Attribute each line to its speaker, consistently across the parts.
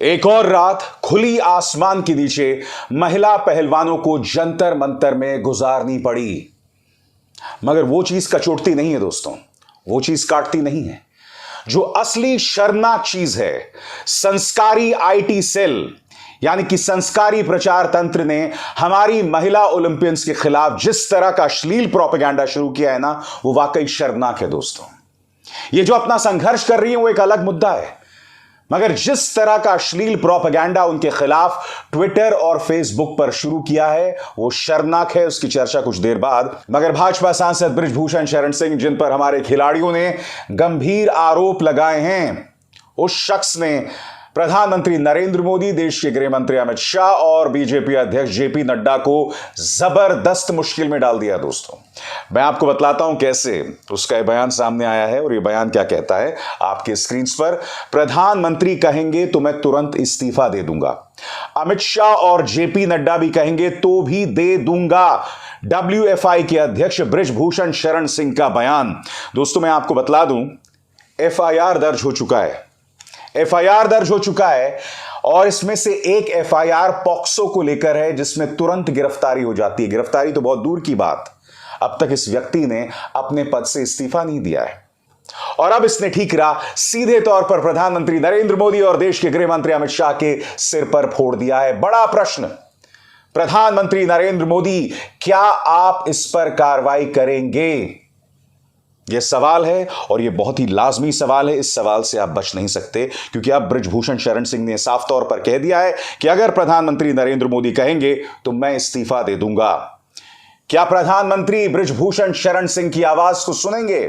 Speaker 1: एक और रात खुली आसमान के नीचे महिला पहलवानों को जंतर मंतर में गुजारनी पड़ी। मगर वो चीज कचोटती नहीं है दोस्तों, वो चीज काटती नहीं है। जो असली शर्मनाक चीज है, संस्कारी आईटी सेल यानी कि संस्कारी प्रचार तंत्र ने हमारी महिला ओलंपियंस के खिलाफ जिस तरह का अश्लील प्रोपेगेंडा शुरू किया है ना, वो वाकई शर्मनाक है दोस्तों। ये जो अपना संघर्ष कर रही है वो एक अलग मुद्दा है, मगर जिस तरह का अश्लील प्रोपेगेंडा उनके खिलाफ ट्विटर और फेसबुक पर शुरू किया है वो शर्मनाक है। उसकी चर्चा कुछ देर बाद। मगर भाजपा सांसद बृजभूषण शरण सिंह, जिन पर हमारे खिलाड़ियों ने गंभीर आरोप लगाए हैं, उस शख्स ने प्रधानमंत्री नरेंद्र मोदी, देश के गृह मंत्री अमित शाह और बीजेपी अध्यक्ष जेपी नड्डा को जबरदस्त मुश्किल में डाल दिया दोस्तों। मैं आपको बतलाता हूं कैसे। उसका बयान सामने आया है और यह बयान क्या कहता है आपके स्क्रीन पर। प्रधानमंत्री कहेंगे तो मैं तुरंत इस्तीफा दे दूंगा। अमित शाह और जेपी नड्डा भी कहेंगे तो भी दे दूंगा। WFI के अध्यक्ष बृजभूषण शरण सिंह का बयान। दोस्तों मैं आपको बतला दूं, FIR दर्ज हो चुका है। FIR दर्ज हो चुका है और इसमें से एक FIR पॉक्सो को लेकर है, जिसमें तुरंत गिरफ्तारी हो जाती है। गिरफ्तारी तो बहुत दूर की बात, अब तक इस व्यक्ति ने अपने पद से इस्तीफा नहीं दिया है और अब इसने ठीकरा सीधे तौर पर प्रधानमंत्री नरेंद्र मोदी और देश के गृह मंत्री अमित शाह के सिर पर फोड़ दिया है। बड़ा प्रश्न, प्रधानमंत्री नरेंद्र मोदी, क्या आप इस पर कार्रवाई करेंगे? यह सवाल है और यह बहुत ही लाजमी सवाल है। इस सवाल से आप बच नहीं सकते, क्योंकि अब बृजभूषण शरण सिंह ने साफ तौर पर कह दिया है कि अगर प्रधानमंत्री नरेंद्र मोदी कहेंगे तो मैं इस्तीफा दे दूंगा। क्या प्रधानमंत्री बृजभूषण शरण सिंह की आवाज को सुनेंगे?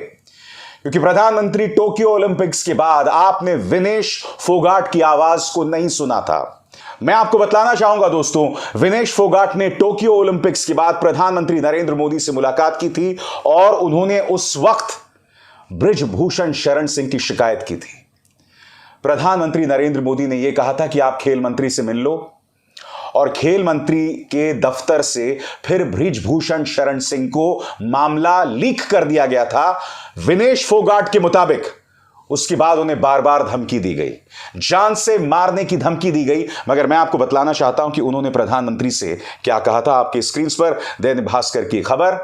Speaker 1: क्योंकि प्रधानमंत्री टोक्यो ओलंपिक्स के बाद आपने विनेश फोगाट की आवाज को नहीं सुना था। मैं आपको बतलाना चाहूंगा दोस्तों, विनेश फोगाट ने टोक्यो ओलंपिक्स के बाद प्रधानमंत्री नरेंद्र मोदी से मुलाकात की थी और उन्होंने उस वक्त बृजभूषण शरण सिंह की शिकायत की थी। प्रधानमंत्री नरेंद्र मोदी ने यह कहा था कि आप खेल मंत्री से मिल लो, और खेल मंत्री के दफ्तर से फिर बृजभूषण शरण सिंह को मामला लीक कर दिया गया था विनेश फोगाट के मुताबिक। उसके बाद उन्हें बार बार धमकी दी गई, जान से मारने की धमकी दी गई। मगर मैं आपको बतलाना चाहता हूं कि उन्होंने प्रधानमंत्री से क्या कहा था। आपके स्क्रीन पर दैनिक भास्कर की खबर।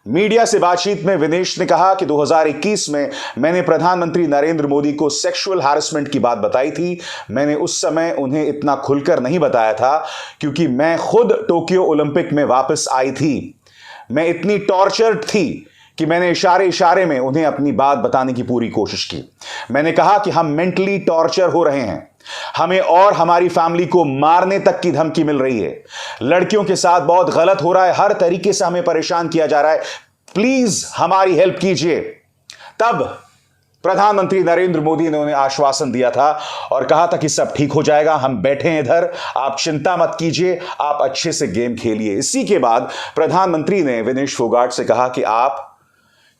Speaker 1: मीडिया से बातचीत में विनेश ने कहा कि 2021 में मैंने प्रधानमंत्री नरेंद्र मोदी को सेक्सुअल हैरेसमेंट की बात बताई थी। मैंने उस समय उन्हें इतना खुलकर नहीं बताया था, क्योंकि मैं खुद टोक्यो ओलंपिक में वापस आई थी। मैं इतनी टॉर्चर्ड थी कि मैंने इशारे इशारे में उन्हें अपनी बात बताने की पूरी कोशिश की। मैंने कहा कि हम मेंटली टॉर्चर हो रहे हैं, हमें और हमारी फैमिली को मारने तक की धमकी मिल रही है, लड़कियों के साथ बहुत गलत हो रहा है, हर तरीके से हमें परेशान किया जा रहा है, प्लीज हमारी हेल्प कीजिए। तब प्रधानमंत्री नरेंद्र मोदी ने उन्हें आश्वासन दिया था और कहा था कि सब ठीक हो जाएगा, हम बैठे हैं इधर, आप चिंता मत कीजिए, आप अच्छे से गेम खेलिए। इसी के बाद प्रधानमंत्री ने विनेश फोगाट से कहा कि आप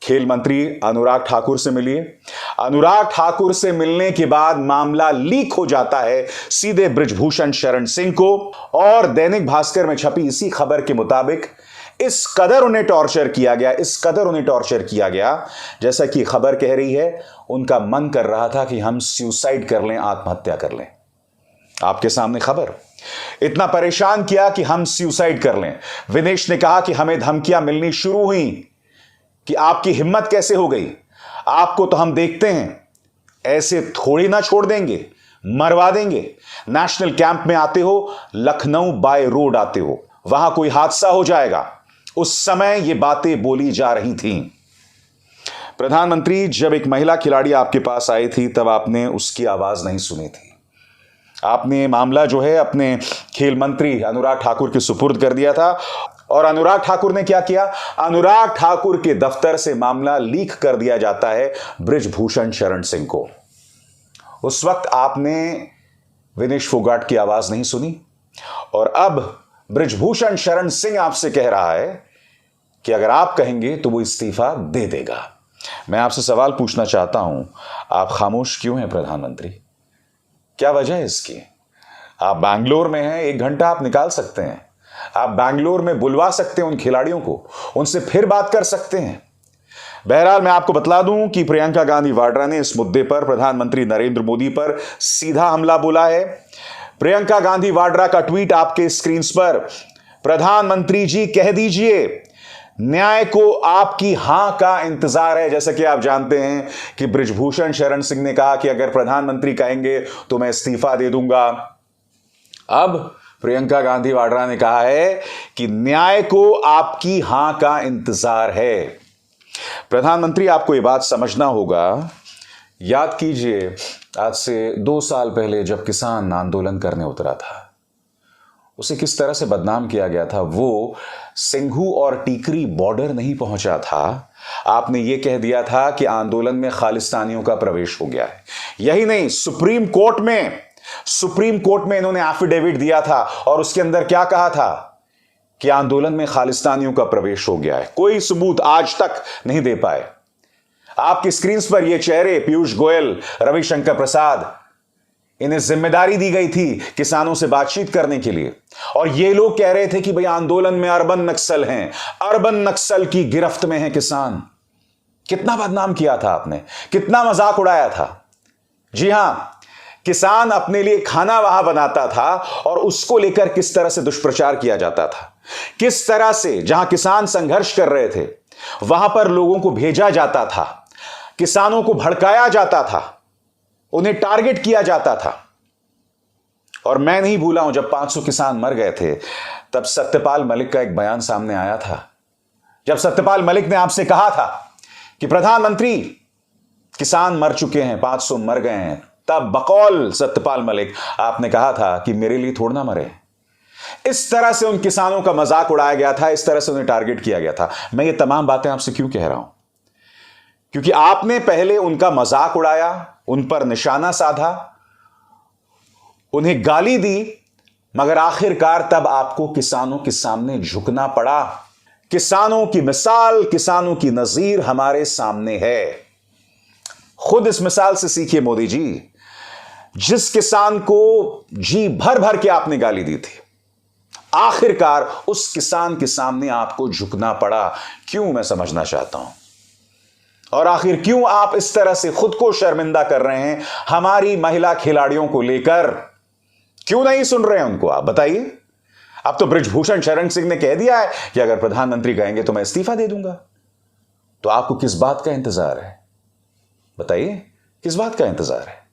Speaker 1: खेल मंत्री अनुराग ठाकुर से मिलिए। अनुराग ठाकुर से मिलने के बाद मामला लीक हो जाता है सीधे बृजभूषण शरण सिंह को, और दैनिक भास्कर में छपी इसी खबर के मुताबिक इस कदर उन्हें टॉर्चर किया गया, इस कदर उन्हें टॉर्चर किया गया, जैसा कि खबर कह रही है, उनका मन कर रहा था कि हम सुसाइड कर लें, आत्महत्या कर लें। आपके सामने खबर। इतना परेशान किया कि हम सुसाइड कर लें। विनेश ने कहा कि हमें धमकियां मिलनी शुरू हुई कि आपकी हिम्मत कैसे हो गई, आपको तो हम देखते हैं, ऐसे थोड़ी ना छोड़ देंगे, मरवा देंगे। नेशनल कैंप में आते हो, लखनऊ बाय रोड आते हो, वहां कोई हादसा हो जाएगा। उस समय ये बातें बोली जा रही थीं। प्रधानमंत्री, जब एक महिला खिलाड़ी आपके पास आई थी तब आपने उसकी आवाज नहीं सुनी थी। आपने मामला जो है अपने खेल मंत्री अनुराग ठाकुर के सुपुर्द कर दिया था, और अनुराग ठाकुर ने क्या किया? अनुराग ठाकुर के दफ्तर से मामला लीक कर दिया जाता है बृजभूषण शरण सिंह को। उस वक्त आपने विनेश फोगाट की आवाज नहीं सुनी, और अब बृजभूषण शरण सिंह आपसे कह रहा है कि अगर आप कहेंगे तो वो इस्तीफा दे देगा। मैं आपसे सवाल पूछना चाहता हूं, आप खामोश क्यों हैं प्रधानमंत्री? क्या वजह है इसकी? आप बैंगलोर में हैं, 1 घंटा आप निकाल सकते हैं, आप बैंगलोर में बुलवा सकते हैं उन खिलाड़ियों को, उनसे फिर बात कर सकते हैं। बहरहाल मैं आपको बतला दूं कि प्रियंका गांधी वाड्रा ने इस मुद्दे पर प्रधानमंत्री नरेंद्र मोदी पर सीधा हमला बोला है। प्रियंका गांधी वाड्रा का ट्वीट आपके स्क्रीन पर। प्रधानमंत्री जी कह दीजिए, न्याय को आपकी हां का इंतजार है। जैसा कि आप जानते हैं कि बृजभूषण शरण सिंह ने कहा कि अगर प्रधानमंत्री कहेंगे तो मैं इस्तीफा दे दूंगा। अब प्रियंका गांधी वाड्रा ने कहा है कि न्याय को आपकी हां का इंतजार है। प्रधानमंत्री, आपको यह बात समझना होगा। याद कीजिए, आज से 2 साल पहले जब किसान आंदोलन करने उतरा था, उसे किस तरह से बदनाम किया गया था। वो सिंघू और टीकरी बॉर्डर नहीं पहुंचा था, आपने ये कह दिया था कि आंदोलन में खालिस्तानियों का प्रवेश हो गया है। यही नहीं, सुप्रीम कोर्ट में इन्होंने एफिडेविट दिया था और उसके अंदर क्या कहा था कि आंदोलन में खालिस्तानियों का प्रवेश हो गया है। कोई सबूत आज तक नहीं दे पाए। आपकी स्क्रीन पर ये चेहरे, पीयूष गोयल, रविशंकर प्रसाद, इन्हें जिम्मेदारी दी गई थी किसानों से बातचीत करने के लिए, और ये लोग कह रहे थे कि भाई आंदोलन में अर्बन नक्सल हैं, अर्बन नक्सल की गिरफ्त में हैं किसान। कितना बदनाम किया था आपने, कितना मजाक उड़ाया था। जी हां, किसान अपने लिए खाना वहां बनाता था और उसको लेकर किस तरह से दुष्प्रचार किया जाता था, किस तरह से जहां किसान संघर्ष कर रहे थे वहां पर लोगों को भेजा जाता था, किसानों को भड़काया जाता था, उन्हें टारगेट किया जाता था। और मैं नहीं भूला हूं, जब 500 किसान मर गए थे तब सत्यपाल मलिक का एक बयान सामने आया था। जब सत्यपाल मलिक ने आपसे कहा था कि प्रधानमंत्री, किसान मर चुके हैं, 500 मर गए हैं, तब बकौल सत्यपाल मलिक आपने कहा था कि मेरे लिए थोड़ा ना मरे। इस तरह से उन किसानों का मजाक उड़ाया गया था, इस तरह से उन्हें टारगेट किया गया था। मैं ये तमाम बातें आपसे क्यों कह रहा हूं? क्योंकि आपने पहले उनका मजाक उड़ाया, उन पर निशाना साधा, उन्हें गाली दी, मगर आखिरकार तब आपको किसानों के सामने झुकना पड़ा। किसानों की मिसाल, किसानों की नजीर हमारे सामने है। खुद इस मिसाल से सीखिए मोदी जी। जिस किसान को जी भर भर के आपने गाली दी थी, आखिरकार उस किसान के सामने आपको झुकना पड़ा। क्यों, मैं समझना चाहता हूं। और आखिर क्यों आप इस तरह से खुद को शर्मिंदा कर रहे हैं हमारी महिला खिलाड़ियों को लेकर? क्यों नहीं सुन रहे हैं उनको, आप बताइए। अब तो बृजभूषण शरण सिंह ने कह दिया है कि अगर प्रधानमंत्री कहेंगे तो मैं इस्तीफा दे दूंगा। तो आपको किस बात का इंतजार है, बताइए, किस बात का इंतजार है?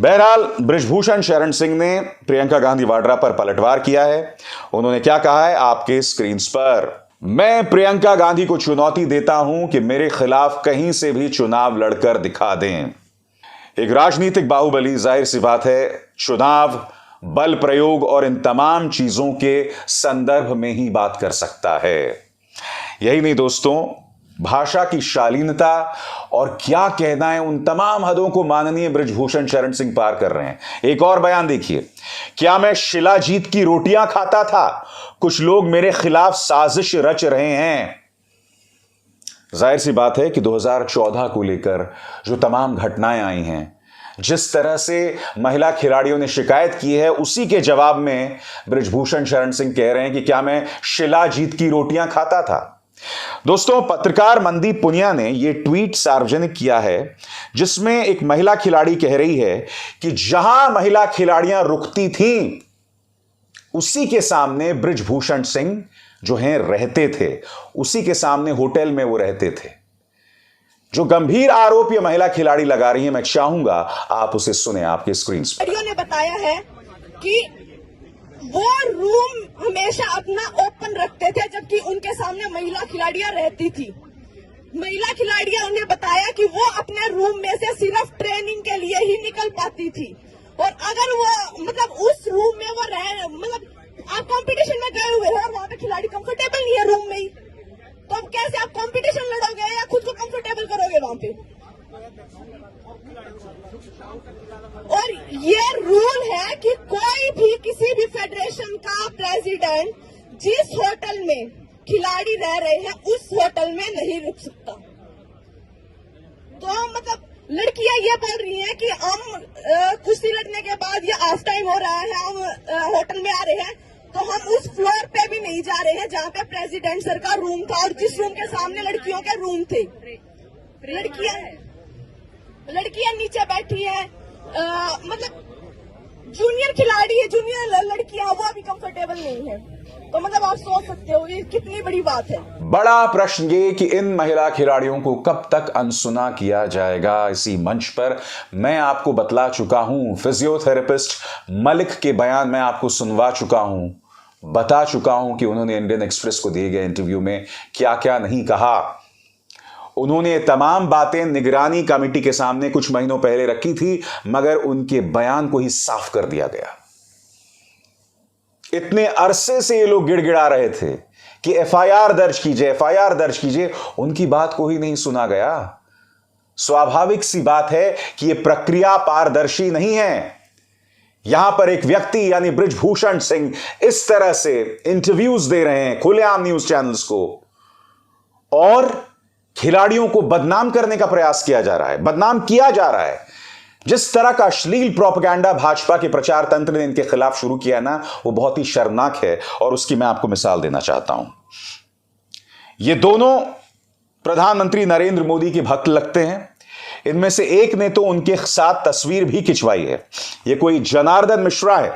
Speaker 1: बहरहाल बृजभूषण शरण सिंह ने प्रियंका गांधी वाड्रा पर पलटवार किया है। उन्होंने क्या कहा है आपके स्क्रीन पर। मैं प्रियंका गांधी को चुनौती देता हूं कि मेरे खिलाफ कहीं से भी चुनाव लड़कर दिखा दें। एक राजनीतिक बाहुबली, जाहिर सी बात है, चुनाव, बल प्रयोग और इन तमाम चीजों के संदर्भ में ही बात कर सकता है। यही नहीं दोस्तों, भाषा की शालीनता और क्या कहना है, उन तमाम हदों को माननीय बृजभूषण शरण सिंह पार कर रहे हैं। एक और बयान देखिए। क्या मैं शिलाजीत की रोटियां खाता था? कुछ लोग मेरे खिलाफ साजिश रच रहे हैं। जाहिर सी बात है कि 2014 को लेकर जो तमाम घटनाएं आई हैं, जिस तरह से महिला खिलाड़ियों ने शिकायत की है, उसी के जवाब में बृजभूषण शरण सिंह कह रहे हैं कि क्या मैं शिलाजीत की रोटियां खाता था। दोस्तों, पत्रकार मनदीप पुनिया ने यह ट्वीट सार्वजनिक किया है जिसमें एक महिला खिलाड़ी कह रही है कि जहां महिला खिलाड़ियां रुकती थीं, उसी के सामने बृजभूषण सिंह जो हैं रहते थे, उसी के सामने होटल में वो रहते थे। जो गंभीर आरोप ये महिला खिलाड़ी लगा रही है, मैं चाहूंगा आप उसे सुने आपके स्क्रीन पर।
Speaker 2: ने बताया है कि वो रूम हमेशा अपना ओपन रखते थे, जबकि उनके सामने महिला खिलाड़ियां रहती थी। महिला खिलाड़ियां उन्हें बताया कि वो अपने रूम में से सिर्फ ट्रेनिंग के लिए ही निकल पाती थी, और अगर वो उस रूम में वो आप कंपटीशन में गए हुए हो और वहां पे खिलाड़ी कंफर्टेबल नहीं है रूम में ही, तो अब कैसे आप कंपटीशन लड़ोगे या खुद को कंफर्टेबल करोगे वहां पे? और ये रूल है कि कोई भी किसी भी फेडरेशन का प्रेसिडेंट जिस होटल में खिलाड़ी रह रहे हैं उस होटल में नहीं रुक सकता। तो लड़कियां ये बोल रही हैं कि हम कुश्ती लड़ने के बाद ये ऑफ टाइम हो रहा है, हम होटल में आ रहे हैं, तो हम उस फ्लोर पे भी नहीं जा रहे हैं जहाँ पे प्रेसिडेंट सर का रूम था और जिस रूम के सामने लड़कियों के रूम थे। लड़कियां नीचे बैठी है, मतलब जूनियर खिलाड़ी है, जूनियर लड़कियां, वो अभी कंफर्टेबल नहीं है। तो मतलब आप सोच सकते हो ये कितनी बड़ी बात है।
Speaker 1: बड़ा प्रश्न ये कि इन महिला खिलाड़ियों को कब तक अनसुना किया जाएगा। इसी मंच पर मैं आपको बतला चुका हूं, फिजियोथेरेपिस्ट मलिक के बयान मैं आपको सुनवा चुका हूं, बता चुका हूं कि उन्होंने इंडियन एक्सप्रेस को दिए गए इंटरव्यू में क्या क्या नहीं कहा। उन्होंने तमाम बातें निगरानी कमेटी के सामने कुछ महीनों पहले रखी थी, मगर उनके बयान को ही साफ कर दिया गया। इतने अरसे से ये लोग गिड़गिड़ा रहे थे कि एफआईआर दर्ज कीजिए, एफआईआर दर्ज कीजिए, उनकी बात को ही नहीं सुना गया। स्वाभाविक सी बात है कि यह प्रक्रिया पारदर्शी नहीं है। यहां पर एक व्यक्ति यानी बृजभूषण सिंह इस तरह से इंटरव्यूज दे रहे हैं खुलेआम न्यूज चैनल्स को, और खिलाड़ियों को बदनाम करने का प्रयास किया जा रहा है, बदनाम किया जा रहा है। जिस तरह का अश्लील प्रोपेगेंडा भाजपा के प्रचार तंत्र ने इनके खिलाफ शुरू किया ना, वो बहुत ही शर्मनाक है, और उसकी मैं आपको मिसाल देना चाहता हूं। ये दोनों प्रधानमंत्री नरेंद्र मोदी के भक्त लगते हैं। इनमें से एक ने तो उनके साथ तस्वीर भी खिंचवाई है। यह कोई जनार्दन मिश्रा है।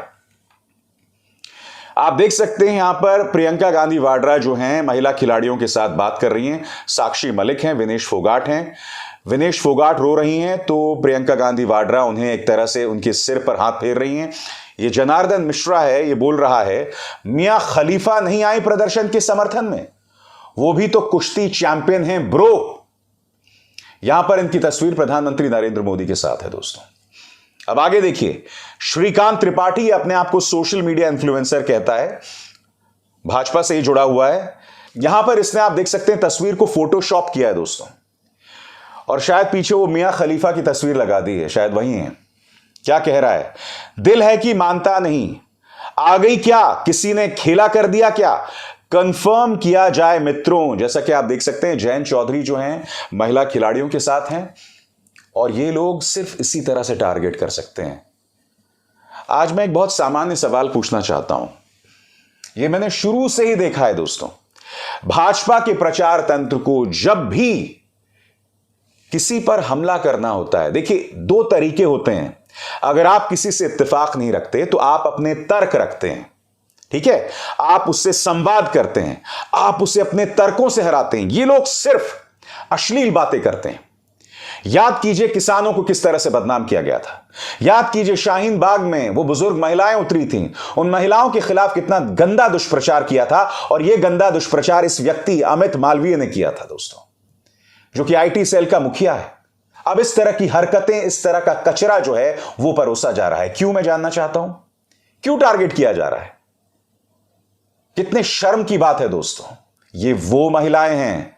Speaker 1: आप देख सकते हैं यहां पर प्रियंका गांधी वाड्रा जो हैं महिला खिलाड़ियों के साथ बात कर रही हैं, साक्षी मलिक हैं, विनेश फोगाट हैं। विनेश फोगाट रो रही हैं तो प्रियंका गांधी वाड्रा उन्हें एक तरह से उनके सिर पर हाथ फेर रही हैं। ये जनार्दन मिश्रा है, ये बोल रहा है मियां खलीफा नहीं आई प्रदर्शन के समर्थन में, वो भी तो कुश्ती चैंपियन हैं ब्रो। यहां पर इनकी तस्वीर प्रधानमंत्री नरेंद्र मोदी के साथ है दोस्तों। अब आगे देखिए, श्रीकांत त्रिपाठी अपने आप को सोशल मीडिया इन्फ्लुएंसर कहता है, भाजपा से ही जुड़ा हुआ है। यहां पर इसने आप देख सकते हैं तस्वीर को फोटोशॉप किया है दोस्तों, और शायद पीछे वो मियां खलीफा की तस्वीर लगा दी है, शायद वही है। क्या कह रहा है? दिल है कि मानता नहीं, आ गई क्या, किसी ने खेला कर दिया क्या, कंफर्म किया जाए मित्रों। जैसा कि आप देख सकते हैं जयंत चौधरी जो हैं महिला खिलाड़ियों के साथ हैं, और ये लोग सिर्फ इसी तरह से टारगेट कर सकते हैं। आज मैं एक बहुत सामान्य सवाल पूछना चाहता हूं, यह मैंने शुरू से ही देखा है दोस्तों। भाजपा के प्रचार तंत्र को जब भी किसी पर हमला करना होता है, देखिए दो तरीके होते हैं। अगर आप किसी से इत्तेफाक नहीं रखते तो आप अपने तर्क रखते हैं, ठीक है, आप उससे संवाद करते हैं, आप उसे अपने तर्कों से हराते हैं। ये लोग सिर्फ अश्लील बातें करते हैं। याद कीजिए किसानों को किस तरह से बदनाम किया गया था। याद कीजिए शाहीन बाग में वो बुजुर्ग महिलाएं उतरी थीं, उन महिलाओं के खिलाफ कितना गंदा दुष्प्रचार किया था, और यह गंदा दुष्प्रचार इस व्यक्ति अमित मालवीय ने किया था दोस्तों, जो कि आईटी सेल का मुखिया है। अब इस तरह की हरकतें, इस तरह का कचरा जो है वो परोसा जा रहा है। क्यों, मैं जानना चाहता हूं, क्यों टारगेट किया जा रहा है? कितने शर्म की बात है दोस्तों। ये वो महिलाएं हैं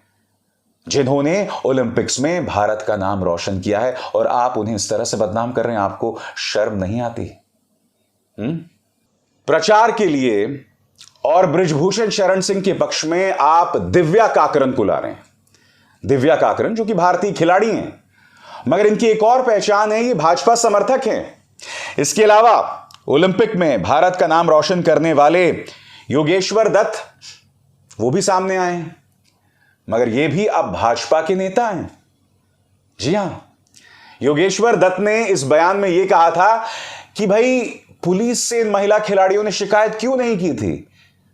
Speaker 1: जिन्होंने ओलंपिक्स में भारत का नाम रोशन किया है, और आप उन्हें इस तरह से बदनाम कर रहे हैं। आपको शर्म नहीं आती? प्रचार के लिए और बृजभूषण शरण सिंह के पक्ष में आप दिव्या काकरन को ला रहे हैं। दिव्या काकरन जो कि भारतीय खिलाड़ी हैं, मगर इनकी एक और पहचान है, ये भाजपा समर्थक हैं। इसके अलावा ओलंपिक में भारत का नाम रोशन करने वाले योगेश्वर दत्त, वो भी सामने आए हैं, मगर ये भी अब भाजपा के नेता हैं। जी हां, योगेश्वर दत्त ने इस बयान में यह कहा था कि भाई पुलिस से इन महिला खिलाड़ियों ने शिकायत क्यों नहीं की थी,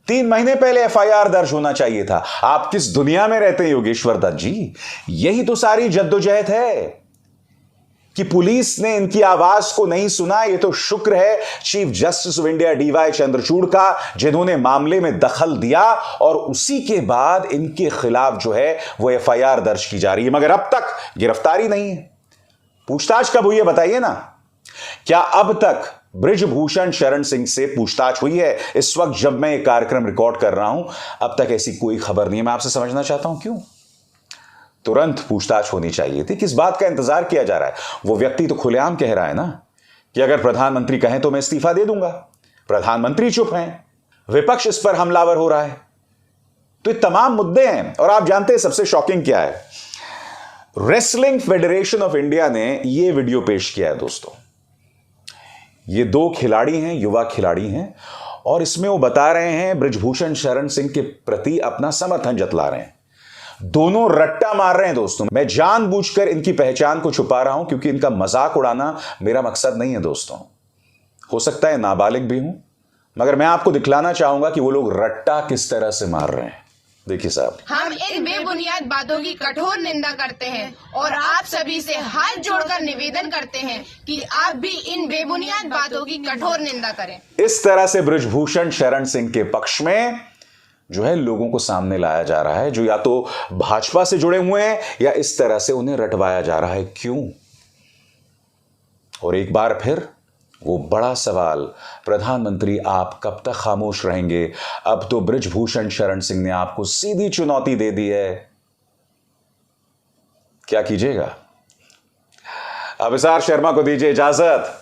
Speaker 1: 3 महीने पहले एफआईआर दर्ज होना चाहिए था। आप किस दुनिया में रहते हैं योगेश्वर दत्त जी? यही तो सारी जद्दोजहद है कि पुलिस ने इनकी आवाज को नहीं सुना। ये तो शुक्र है chief justice of India DY Chandrachud का, जिन्होंने मामले में दखल दिया, और उसी के बाद इनके खिलाफ जो है वो एफआईआर दर्ज की जा रही है, मगर अब तक गिरफ्तारी नहीं है। पूछताछ कब हुई है बताइए ना? क्या अब तक बृजभूषण शरण सिंह से पूछताछ हुई है? इस वक्त जब मैं ये कार्यक्रम रिकॉर्ड कर रहा हूं, अब तक ऐसी कोई खबर नहीं है। मैं आपसे समझना चाहता हूं क्यों? तुरंत पूछताछ होनी चाहिए थी। किस बात का इंतजार किया जा रहा है? वो व्यक्ति तो खुलेआम कह रहा है ना कि अगर प्रधानमंत्री कहें तो मैं इस्तीफा दे दूंगा। प्रधानमंत्री चुप हैं, विपक्ष इस पर हमलावर हो रहा है। तो ये तमाम मुद्दे हैं। और आप जानते हैं सबसे शॉकिंग क्या है? रेसलिंग फेडरेशन ऑफ इंडिया ने यह वीडियो पेश किया है दोस्तों। ये 2 खिलाड़ी हैं, युवा खिलाड़ी हैं, और इसमें वो बता रहे हैं बृजभूषण शरण सिंह के प्रति अपना समर्थन जतला रहे हैं। दोनों रट्टा मार रहे हैं दोस्तों। मैं जानबूझकर इनकी पहचान को छुपा रहा हूं क्योंकि इनका मजाक उड़ाना मेरा मकसद नहीं है दोस्तों। हो सकता है नाबालिग भी हूं, मगर मैं आपको दिखलाना चाहूंगा कि वो लोग रट्टा किस तरह से मार रहे हैं। देखिए साहब,
Speaker 3: हम इन बेबुनियाद बातों की कठोर निंदा करते हैं और आप सभी से हाथ जोड़कर निवेदन करते हैं कि आप भी इन बेबुनियाद बातों की कठोर निंदा करें।
Speaker 1: इस तरह से बृजभूषण शरण सिंह के पक्ष में जो है लोगों को सामने लाया जा रहा है, जो या तो भाजपा से जुड़े हुए हैं या इस तरह से उन्हें रटवाया जा रहा है। क्यों? और एक बार फिर वो बड़ा सवाल, प्रधानमंत्री आप कब तक खामोश रहेंगे? अब तो बृजभूषण शरण सिंह ने आपको सीधी चुनौती दे दी है, क्या कीजिएगा? अभिसार शर्मा को दीजिए इजाजत।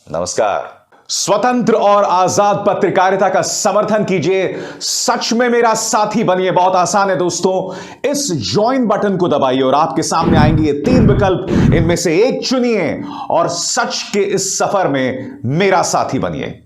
Speaker 1: नमस्कार। स्वतंत्र और आजाद पत्रकारिता का समर्थन कीजिए, सच में मेरा साथी बनिए। बहुत आसान है दोस्तों, इस ज्वाइन बटन को दबाइए और आपके सामने आएंगे ये 3 विकल्प, इनमें से एक चुनिए और सच के इस सफर में मेरा साथी बनिए।